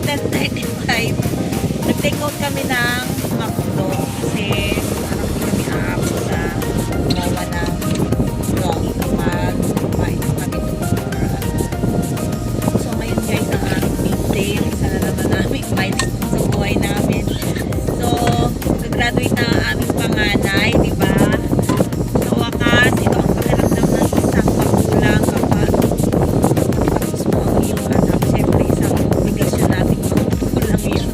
10:35. Nag-take out kami ng McDo kasi parang kami aabot sa gawa ng vlog kapag kumain kami doon. So ngayon guys, ang aming big day. Isa na naman namin milestone sa buhay namin. So, gagraduate na ang aming panganay, di ba? Sa wakas, ito ang pakiramdam ng isang magulang kapag tapos mo ang iyong anak. Siyempre, isang obligasyon nating magulang yun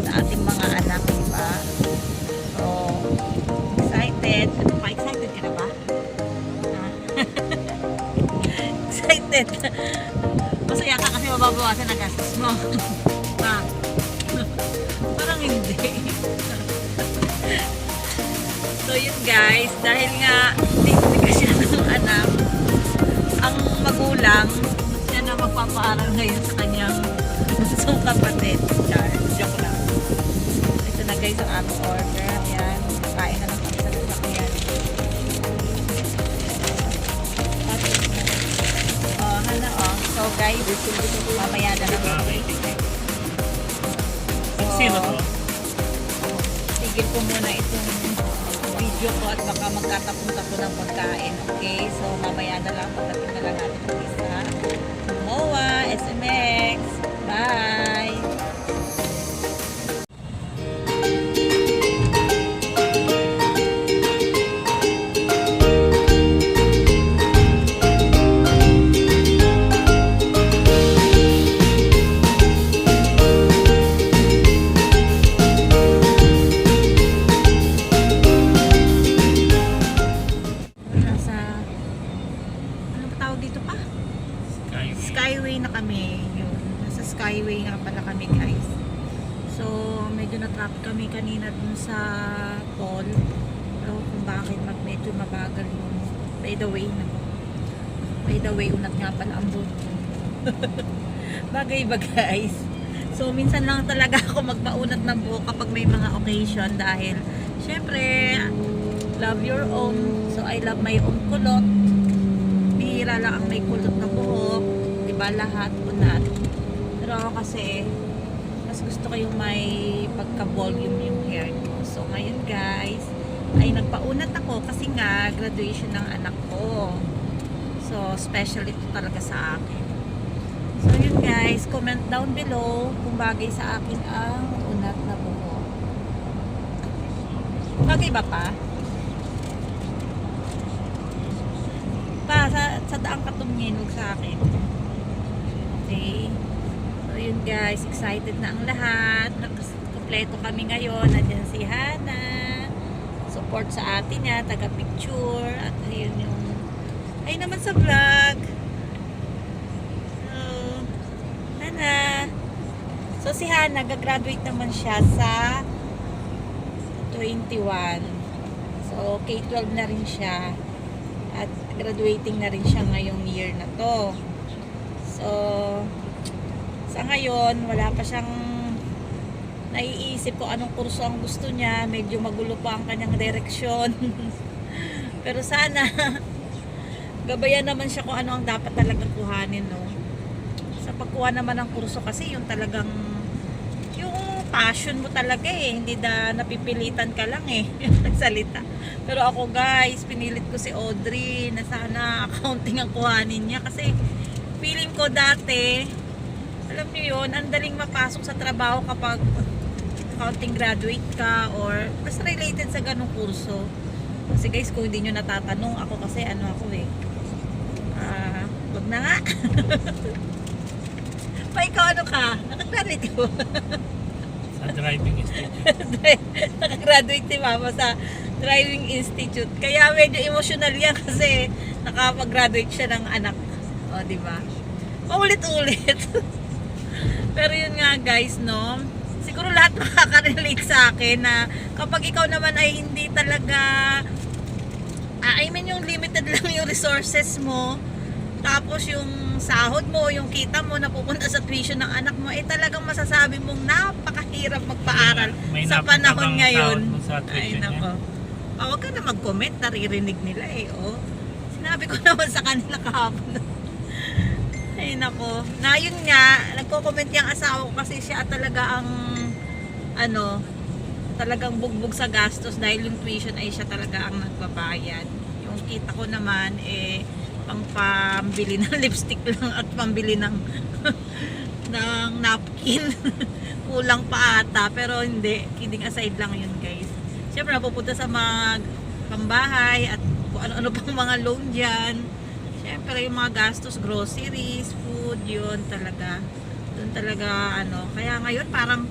sa ating mga anak, di ba? So, excited. Ano pa? Excited ka na ba? Excited. Masaya ka kasi mababawasan ang gastos mo. Ha? Parang hindi. So yun guys, dahil nga obligasyon ng anak, ang magulang siya na magpapaaral ngayon sa kanyang bunsong kapatid. Joke lang. Ito na guys ang aming order. Ayan, kain na lang kami sa sasakyan. Oh, hana oh. So guys, mamaya na lang. Sino to? Tigil ko muna itong video ko at baka magkatapon-tapon ng pagkain. Okay? So, mamaya na lang. Pagdating na lang natin ang isa. MOA, SMX. Bye! Skyway na kami. Yun. Nasa Skyway nga pala kami guys. So, medyo na-traffic kami kanina dun sa toll. Pero kung bakit medyo mabagal yung by the way na. By the way, unat nga pala ang boat. Bagay ba guys? So, minsan lang talaga ako magpaunat ng buhok kapag may mga occasion dahil syempre, love your own. So, I love my own kulot. Bihira lang ang may kulot na buhok. Diba lahat unat. Pero ako kasi mas gusto ko yung may pagka-volume yung hair ko. So ngayon guys ay nagpaunat ako kasi nga graduation ng anak ko. So special ito talaga sa akin. So yun guys, comment down below kung bagay sa akin ang unat na buhok. Bagay ba pa? Sa daang katumingin, huwag sa akin. Okay. So yun guys, excited na ang lahat. Kompleto kami ngayon. Nandiyan si Hana. Support sa atin niya, taga-picture. At ayun yung ay naman sa vlog. So, Hana. So si Hana, gagraduate naman siya sa 21. So K-12 na rin siya. At graduating na rin siya ngayong year na to. So, sa ngayon, wala pa siyang naiisip kung anong kurso ang gusto niya. Medyo magulo pa ang kanyang direksyon. Pero sana, gabayan naman siya kung ano ang dapat talagang kuhanin, no? Sa pagkuha naman ng kurso kasi, yung talagang, yung passion mo talaga eh. Hindi na napipilitan ka lang eh. Nagsalita. Pero ako guys, pinilit ko si Audrey na sana accounting ang kuhanin niya. Kasi, feeling ko dati, alam niyo yun, ang daling mapasok sa trabaho kapag accounting graduate ka or mas related sa ganong kurso. Kasi guys, kung hindi nyo natatanong, ako kasi ano ako eh. Wag na nga. Pa ikaw ano ka? Nakagraduate ka ba? Sa driving institute. Nakagraduate si Mama sa driving institute. Kaya medyo emotional yan kasi nakapag-graduate siya ng anak. O, diba? Paulit-ulit. Pero yun nga guys, no? Siguro lahat makaka-relate sa akin na kapag ikaw naman ay hindi talaga I mean yung limited lang yung resources mo, tapos yung sahod mo, yung kita mo na pupunta sa tuition ng anak mo, talagang masasabi mong napakahirap magpaaral sa panahon ngayon. Ay nako. Huwag ka na mag-comment, naririnig nila eh. Oh. Sinabi ko naman sa kanila kahapon. Ay nako. Na yun nga, nagko-comment yung asawa ko kasi siya talaga ang ano, talagang bugbog sa gastos dahil yung tuition ay siya talaga ang nagbabayad. Yung kita ko naman pang pambili ng lipstick lang at pambili ng ng napkin. Kulang pa ata pero hindi, kidding aside lang yun guys. Siyempre napupunta sa mga pambahay at kung ano-ano pang mga loan dyan. Siyempre yung mga gastos, groceries, food, yun talaga. Doon talaga ano. Kaya ngayon parang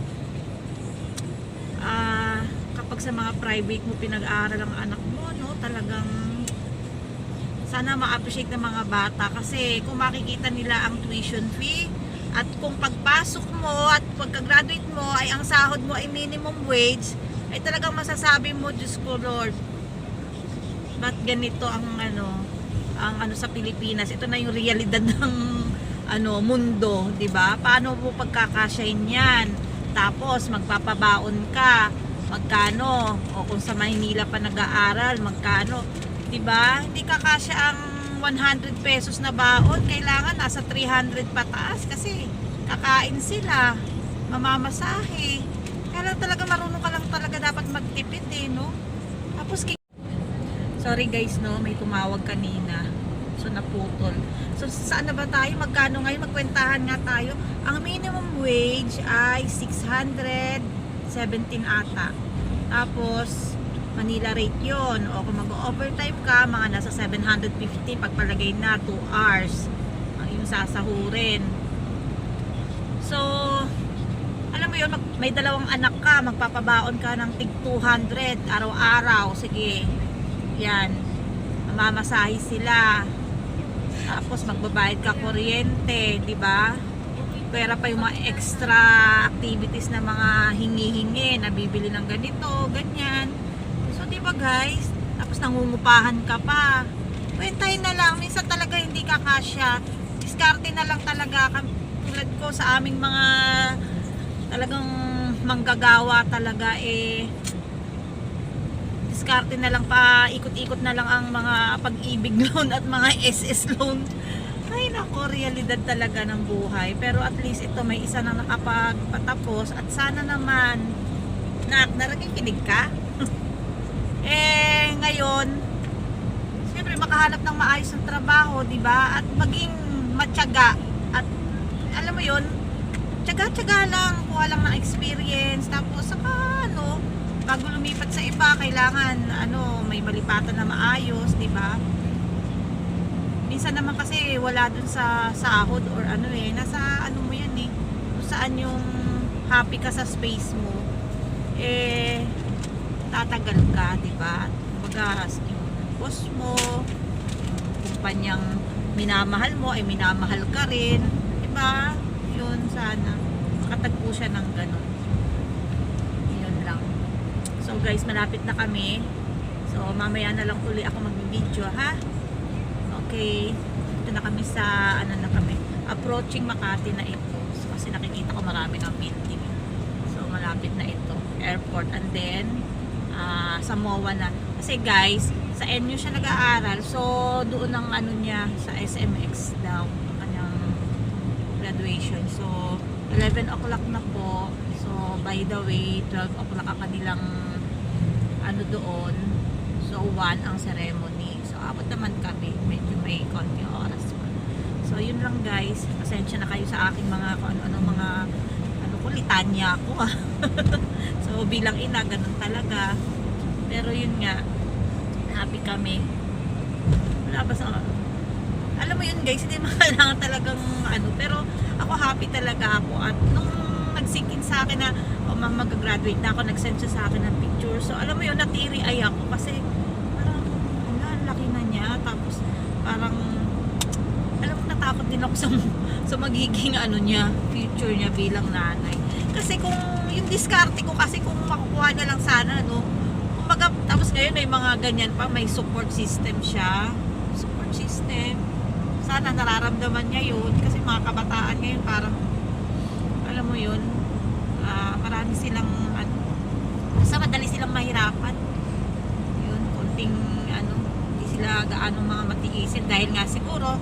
kapag sa mga private mo pinag-aaral ang anak mo, no, talagang sana ma-appreciate ng mga bata kasi kung makikita nila ang tuition fee at kung pagpasok mo at pagka-graduate mo ay ang sahod mo ay minimum wage, ay talagang masasabi mo, Diyos ko Lord, ba't ganito ang ano sa Pilipinas? Ito na yung realidad ng mundo, 'di ba? Paano mo pagkakasyahin 'yan? Tapos magpapabaon ka, magkano? O kung sa Maynila pa nag-aaral, magkano? 'Di ba? Hindi kakasya ang 100 pesos na baon, kailangan nasa 300 pataas kasi kakain sila, mamamasahe. Kaya lang talaga marunong ka lang talaga dapat magtipid no? Tapos sorry guys no, may tumawag kanina. So naputol. So saan na ba tayo? Magkano ngayon? Magkwentahan nga tayo. Ang minimum wage ay 617 ata. Tapos Manila rate yon. O kung mag-overtime ka, mga nasa 750 pagpalagay na 2 hours ang yung sasahurin. So alam mo yun, may dalawang anak ka, magpapabaon ka ng tig 200 araw-araw. Sige, yan, mamamasahe sila. Tapos magbabayad ka kuryente, di ba? Pera pa yung mga extra activities na mga hingi-hingi, nabibili ng ganito, ganyan. So di ba guys? Tapos nangungupahan ka pa. Kwentahin na lang, minsan talaga hindi ka kasya. Diskarte na lang talaga, tulad ko sa aming mga talagang manggagawa talaga diskarte na lang pa, ikot-ikot na lang ang mga pag-ibig loan at mga SS loan. Ay nako, realidad talaga ng buhay. Pero at least ito may isa na nakapagpatapos at sana naman narinig ka. Ngayon siyempre makahanap ng maayos ng trabaho, di ba? At maging matyaga at alam mo yon, tyaga-tyaga lang, kuha lang ng experience, tapos saka bago lumipat sa iba, kailangan may malipatan na maayos, di ba? Minsan naman kasi wala dun sa sahod or nasa mo yan kung saan yung happy ka sa space mo, tatagal ka, di ba? Kumbaga, yung boss mo, kumpanyang minamahal mo, ay minamahal ka rin, di ba? Yun, sana makatagpo siya ng ganun. Yun lang. So guys, malapit na kami. So mamaya na lang uli ako mag-video, ha? Okay. Ito na kami sa na kami. Approaching Makati na ito. So, kasi nakikita ko marami ng building. So malapit na ito. Airport, and then sa MOA na. Kasi guys, sa NU siya nag-aaral. So doon ang niya sa SMX daw kanyang graduation. So 11 o'clock na po. So by the way, 12 o'clock ang kanilang doon. So 1 ang ceremony. So abot naman kami, medyo may konti oras pa. So yun lang guys, pasensya na kayo sa aking mga mga litanya ko. So bilang ina, ganun talaga. Pero yun nga, happy kami. Wala ba sa alam mo yun guys, hindi kailangan talagang pero ako happy talaga ako. At nung nag-sink in sa akin na mag-graduate na ako, nag-send siya sa akin ng picture. So alam mo yun, natiri ay ako kasi parang laki na niya. Tapos parang alam mo, natakot din ako sa magiging niya, future niya bilang nanay. Kasi kung yung diskarte ko, kasi kung makukuha niya lang sana kumbaga, tapos ngayon may mga ganyan pa, may support system siya, support system. Sana nararamdaman niya yun kasi mga kabataan ngayon parang alam mo yun, marami silang basta madali silang mahirapan yun, konting hindi sila gaano mga matiisin dahil nga siguro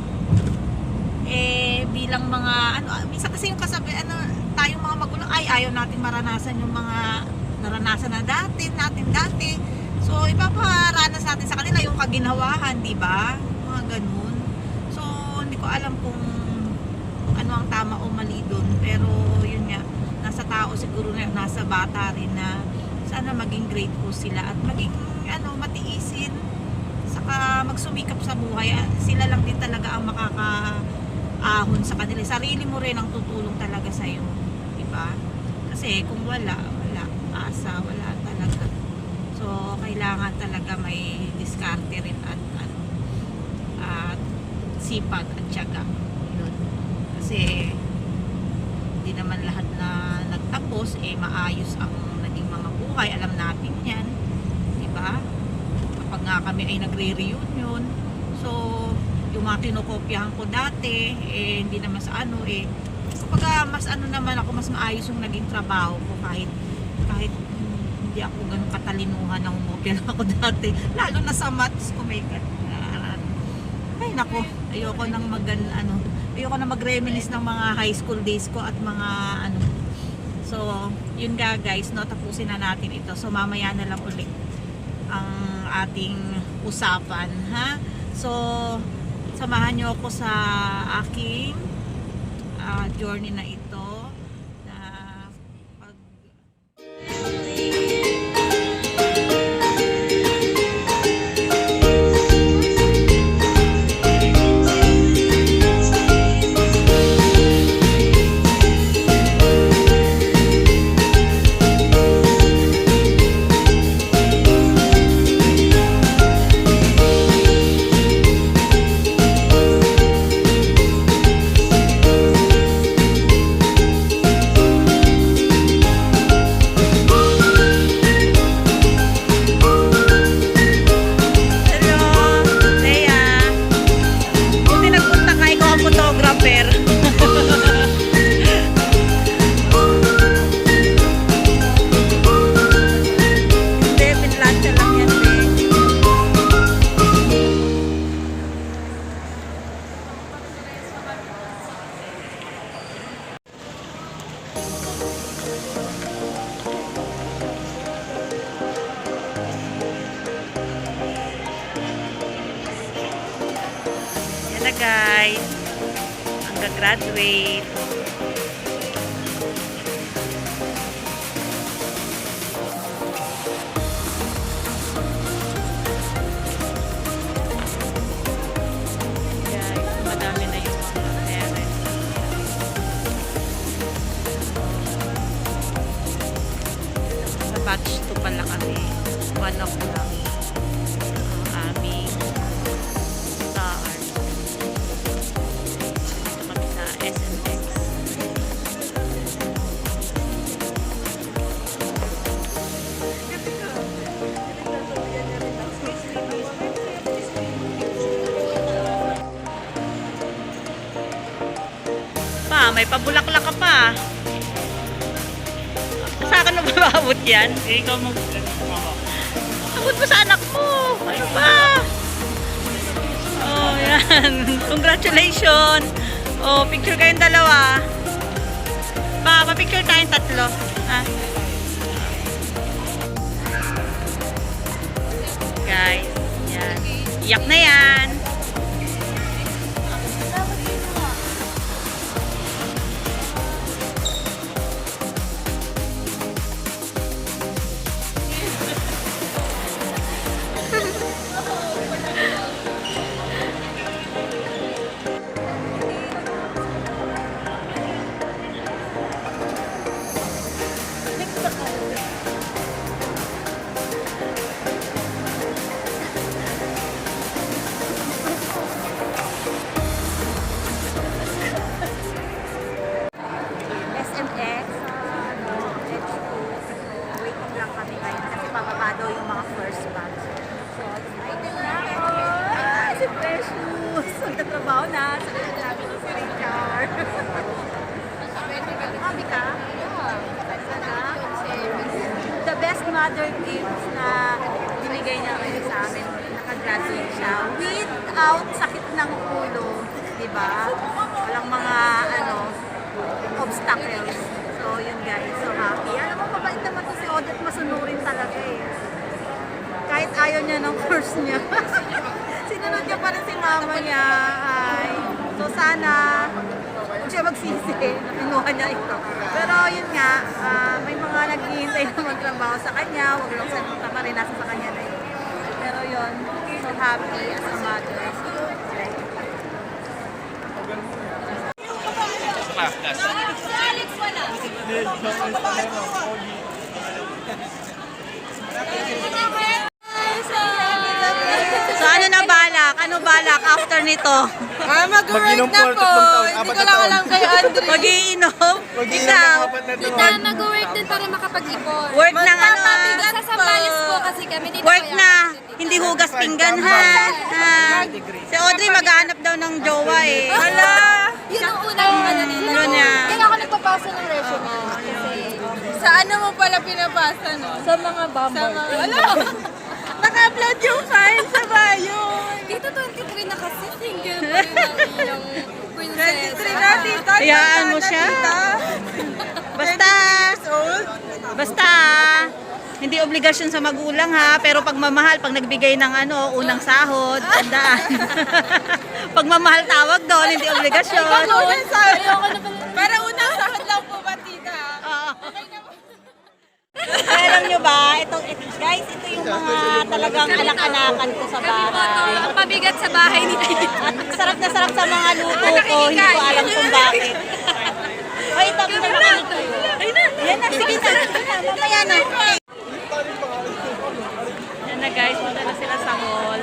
bilang mga minsan kasi yung kasabi tayong mga magulang ay ayaw natin maranasan yung mga naranasan na natin dati. So ipaparanas natin sa kanila yung kaginawahan, di ba? Mga ganun. So hindi ko alam kung ano ang tama o mali doon, pero yun nga, nasa tao siguro, na nasa bata rin na sana maging grateful sila at maging matiisin, saka magsumikap sa buhay. Sila lang din talaga ang makakaahon sa kanila. Sarili mo rin ang tutulong talaga sa iyo, di ba? Kasi kung wala asa, wala talaga. So kailangan talaga may diskarte rin at sipag at tiyaga. Yun. Kasi hindi naman lahat na nagtapos maayos ang naging mga buhay. Alam natin yan, di ba? Kapag nga kami ay nagre-reunion, so yung mga kinokopyahan ko dati hindi naman sa kapag mas naman ako, mas maayos yung naging trabaho ko, kahit hindi ako ganun katalinuhan na umopya na ako dati, lalo na sa maths ko. May ay nako, ayoko nang ayoko na mag-reminisce ng mga high school days ko at mga so yun nga guys, tapusin na natin ito. So mamaya na lang ulit ang ating usapan, ha? So samahan nyo ako sa aking journey na ito na guys, ang gagraduate. Guys, madami na yung mga parents. Sa batch 2 pala kami. 1 o'clock ang aming start. SNX. Pa, may pabulaklak ka pa. Sa akin na mababot yan? Ikaw abot mo sa anak mo. Ano ba? Oh, yan. Congratulations. Oh, picture kayong dalawa. Pa-picture tayong tatlo. Guys, yan. Iyak na yan. Nagtatrabaho na sa kanya namin ng Richard. Happy ka? The best mother gifts na binigay niya sa amin, nakagraduate siya without sakit ng ulo, di ba? Walang mga, obstacles. So, yun guys. So, happy. Alam mo, mabait naman to si Odette. Masunurin talaga eh. Kahit ayaw niya ng course niya. Sinunod niya pa rin si mama niya. So, sana huwag siya magsisi na kinuha niya ito. Pero yun nga, may mga naghihintay na magtrabaho sa kanya. Huwag lang sa marinasa sa kanya na yun. Pero yun, so happy as a mother. So ano na balak? Ano balak after nito? Mag-work na po. Hindi ko lang alam kay Andre. Mag-iinom? Ikaw? Tita, mag-work din para makapag-ipon. Work ng ano? Sa Sambales po kasi kami dito. Work na, hindi hugas pinggan ha. Si Audrey maghanap daw ng jowa eh. Hala! Yun ang unang ano nila. Ano niya? Kaya ako nagpapasa ng resume. Kasi sa ano mo pala pinapasa, no? Sa mga bumble. Sa mga, wala! Naka-upload yung file sa bio. Dito 23 na kasi single pa rin ang iyong princess. 23 na, tita. Hayaan mo siya. Basta, hindi obligasyon sa magulang ha, pero pagmamahal, pag nagbigay ng unang sahod, tandaan. Pagmamahal tawag doon, hindi obligasyon. Para unang sahod lang po ba, tita? Okay na po. Alam nyo ba, guys, ito yung mga talagang anak-anakan ko sa bahay. Ang pabigat sa bahay ni tita. At sarap na sarap sa mga luto ko, hindi ko alam kung bakit. Ay, ito, ito naman ito. Yan na, sige na, mamaya na. Yan na guys, punta na sila sa mall.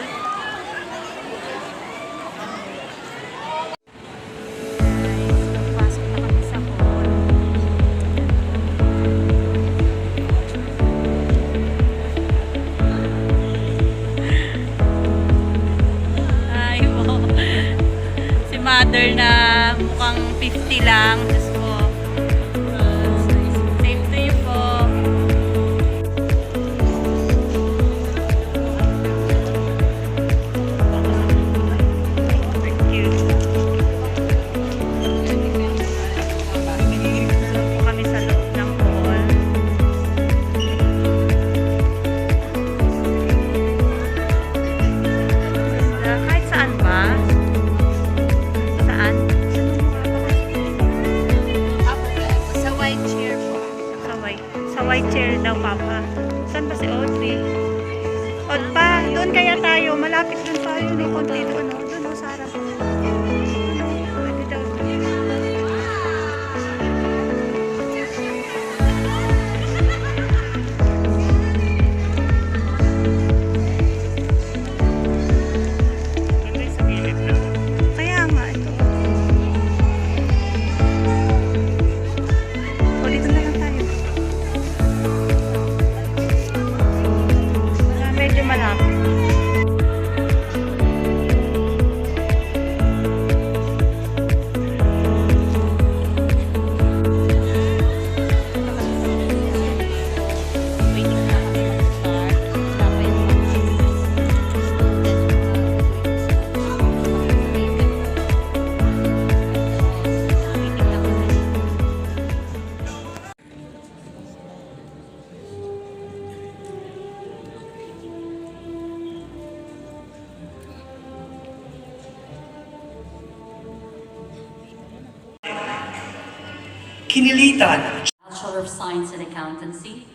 Pasok na kami sa mall. Ay, mo. Si mother na mukhang 50 lang. Diyos ko. Same to you po. Thank you. Po kami sa loob ng mall. Kahit saan ba? Saan? Sa white chair po. Sa white chair daw, Papa. Saan ba si Audrey? Od pa, doon kaya tayo. Malapit doon tayo. May konti doon. Doon o, Sarah. Pwede daw. Sa gilid na. Kaya nga, ito. O, dito na lang tayo. Medyo malapit. Waiting na kami mag-start. Tapos Kinilitan. Bachelor of Science in Accountancy.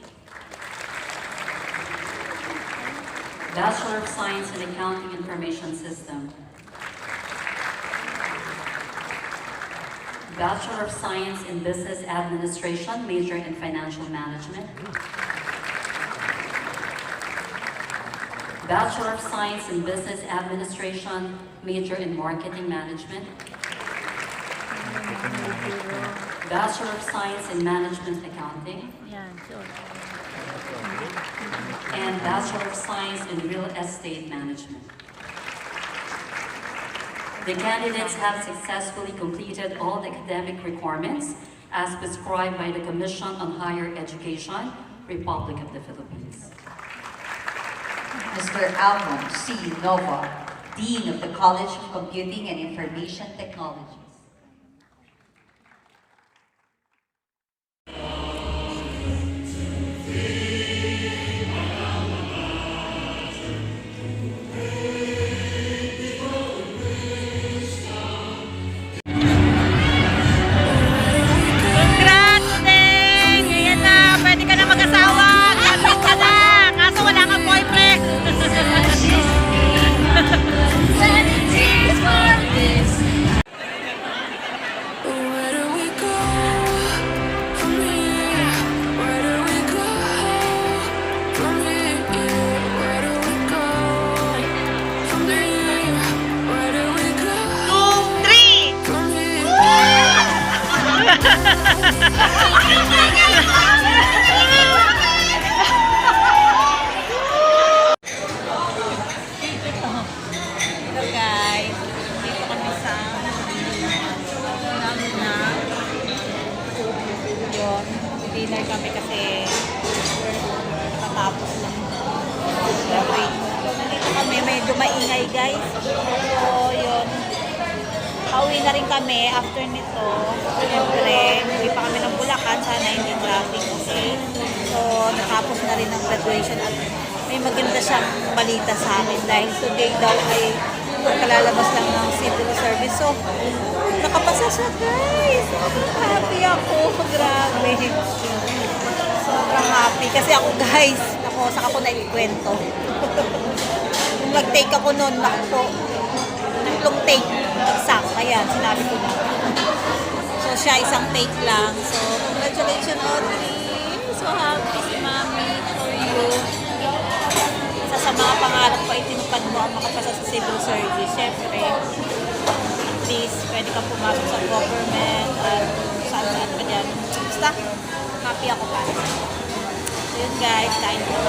Bachelor of Science in Accounting Information System. Bachelor of Science in Business Administration, major in Financial Management. Bachelor of Science in Business Administration, major in Marketing Management. Bachelor of Science in Management Accounting. yan, so. And Bachelor of Science in Real Estate Management. The candidates have successfully completed all the academic requirements as prescribed by the Commission on Higher Education, Republic of the Philippines. Mr. Almon C. Nova, Dean of the College of Computing and Information Technologies. dinner kami kasi nakatapos lang. Graduate. So, nandito kami, medyo maingay guys. So, yun. Pauwi na rin kami after nito. Siyempre, uwi pa kami ng Bulacan. Sana hindi traffic kasi. So, natapos na rin ang graduation at may maganda siyang balita sa akin dahil today daw ay kalalabas lang ng civil service. So, nakapasa siya guys. Happy ako. Grabe. Sobrang happy. Kasi ako guys, saka ko naikwento. Nung nag-take ako noon, naku, tatlong take. Exact. Ayan, sinabi ko na. So, siya isang take lang. So, congratulations, Audrey. So happy si Mami for you. Isa sa mga pangarap ko ay tinupad mo ang makapasa sa civil service. Siyempre, at least, pwede kang pumasok sa government at saan-saan pa dyan. Basta, happy ako pa. So yun guys, kain ko.